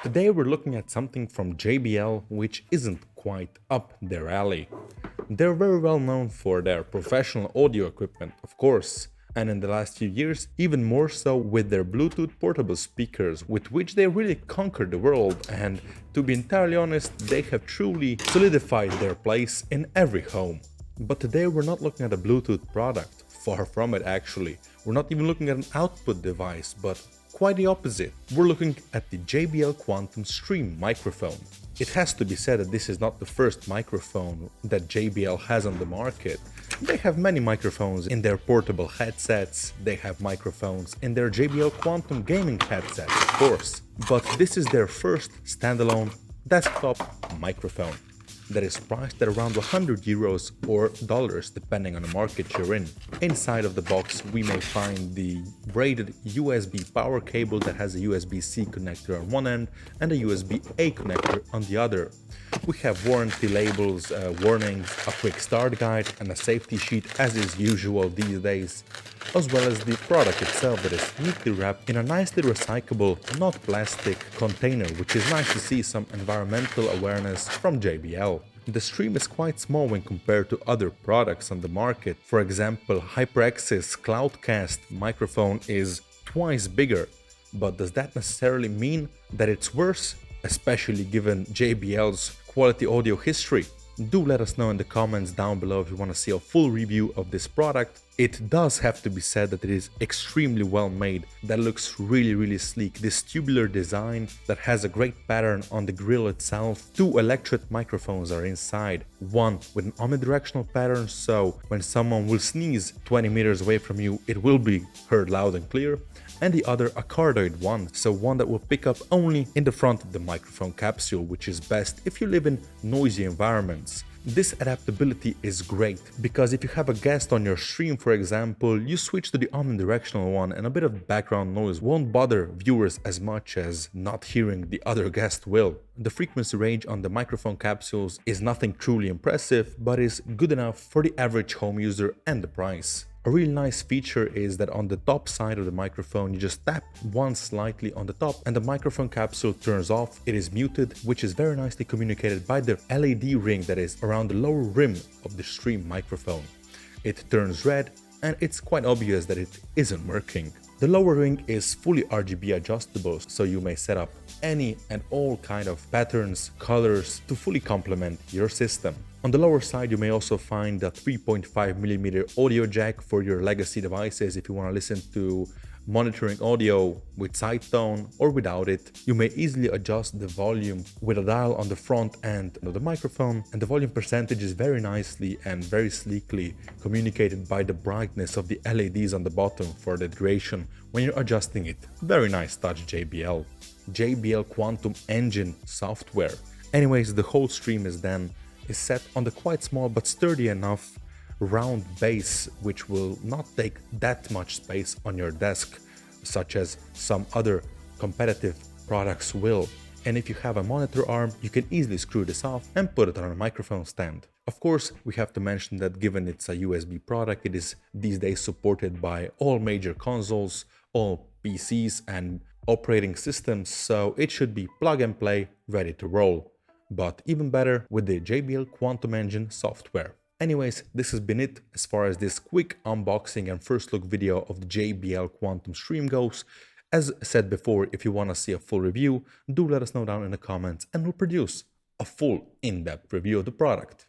Today we're looking at something from JBL which isn't quite up their alley. They're very well known for their professional audio equipment, of course, and in the last few years even more so with their Bluetooth portable speakers, with which they really conquered the world, and to be entirely honest, they have truly solidified their place in every home. But today we're not looking at a Bluetooth product, far from it actually. We're not even looking at an output device, but quite the opposite. We're looking at the JBL Quantum Stream microphone. It has to be said that this is not the first microphone that JBL has on the market. They have many microphones in their portable headsets, they have microphones in their JBL Quantum gaming headsets, of course. But this is their first standalone desktop microphone that is priced at around 100 euros or dollars depending on the market you're in. Inside of the box we may find the braided USB power cable that has a USB-C connector on one end and a USB-A connector on the other. We have warranty labels, warnings, a quick start guide and a safety sheet as is usual these days, as well as the product itself that is neatly wrapped in a nicely recyclable, not plastic container, which is nice to see some environmental awareness from JBL. The stream is quite small when compared to other products on the market. For example, HyperX's Cloudcast microphone is twice bigger, but does that necessarily mean that it's worse, especially given JBL's quality audio history? Do let us know in the comments down below if you want to see a full review of this product. It does have to be said that it is extremely well made, that looks really sleek. This tubular design that has a great pattern on the grille itself. Two electret microphones are inside, one with an omnidirectional pattern, so when someone will sneeze 20 meters away from you it will be heard loud and clear, and the other a cardoid one, so one that will pick up only in the front of the microphone capsule, which is best if you live in noisy environments. This adaptability is great, because if you have a guest on your stream, for example, you switch to the omnidirectional one and a bit of background noise won't bother viewers as much as not hearing the other guest will. The frequency range on the microphone capsules is nothing truly impressive, but is good enough for the average home user and the price. A really nice feature is that on the top side of the microphone you just tap once slightly on the top and the microphone capsule turns off. It is muted, which is very nicely communicated by the LED ring that is around the lower rim of the stream microphone. It turns red and it's quite obvious that it isn't working. The lower ring is fully RGB adjustable, so you may set up any and all kind of patterns, colors to fully complement your system. On the lower side you may also find a 3.5mm audio jack for your legacy devices if you want to listen to monitoring audio with side tone or without it. You may easily adjust the volume with a dial on the front end of the microphone, and the volume percentage is very nicely and very sleekly communicated by the brightness of the LEDs on the bottom for the duration when you're adjusting it. Very nice touch, JBL. JBL Quantum Engine software. Anyways, the whole stream is set on the quite small but sturdy enough round base, which will not take that much space on your desk, such as some other competitive products will. And if you have a monitor arm, you can easily screw this off and put it on a microphone stand. Of course, we have to mention that given it's a USB product, it is these days supported by all major consoles, all PCs and operating systems, so it should be plug and play, ready to roll. But even better with the JBL Quantum Engine software. Anyways, this has been it as far as this quick unboxing and first look video of the JBL Quantum Stream goes. As said before, if you want to see a full review, do let us know down in the comments and we'll produce a full in-depth review of the product.